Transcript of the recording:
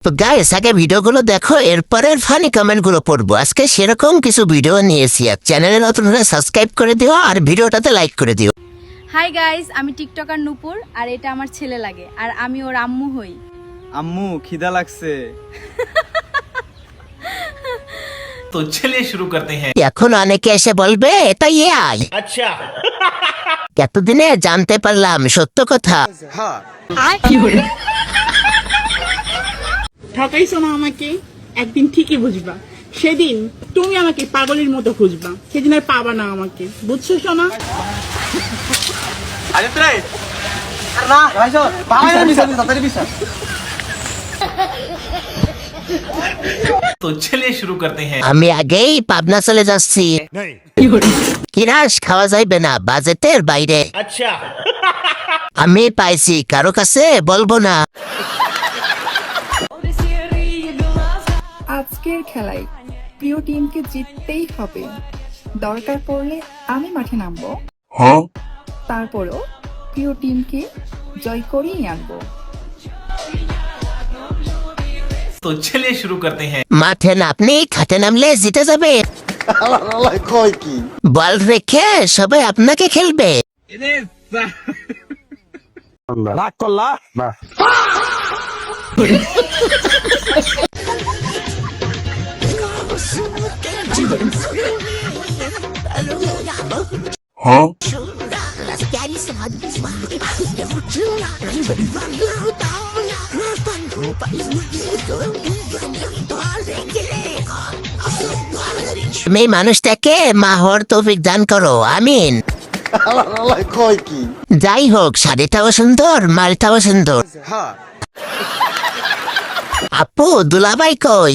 তো গাইস আগে ভিডিওগুলো দেখো, এরপরের ফানি কমেন্টগুলো পড়বো। আজকে সেরকম কিছু ভিডিও নিয়েছি। চ্যানেলে নতুন হলে সাবস্ক্রাইব করে দিও আর ভিডিওটাতে লাইক করে দিও। হাই গাইস, আমি টিকটকার নূপুর আর এটা আমার ছেলে লাগে আর আমি ওর আম্মু হই। আম্মু খিদা লাগছে। तो चलिए शुरू करते हैं। এখন অনেকে এসে বলবে এটা এআই। अच्छा এতদিনে জানতে পারলাম সত্য কথা। ঠকাইছো না আমাকে, একদিন ঠিকই বুঝবা। সেদিন তুমি আমাকে পাগলের মতো খুঁজবা, সেদিন আর পাবা না আমাকে, বুঝছো সোনা? तो चलिए शुरू करते हैं। আমি আগেই পাবনা চলে যাচ্ছি। কিরাস খাওয়া যাইবে না, বাজেটের বাইরে। अच्छा আমি পাইছি, কারো কাছে বলবো না। আজকের খেলায় প্রিয় টিমকে জিততেই হবে। দরকার পড়লে আমি মাঠে নামবো, তারপরও প্রিয় টিমকে জয় করেই আনবো। तो चलिए शुरू करते हैं। মাঠে না আপনি খাটে নামলে জিতে যাবে। বল রেখে সবাই আপনাকে খেলবে। রাগ করলা না। তুমি মানুষটাকে মা হওয়ার তৌফিক দান করো, আমিন। যাই হোক, শাড়িটাও সুন্দর, মালটাও সুন্দর। আপু দুলাভাই কই?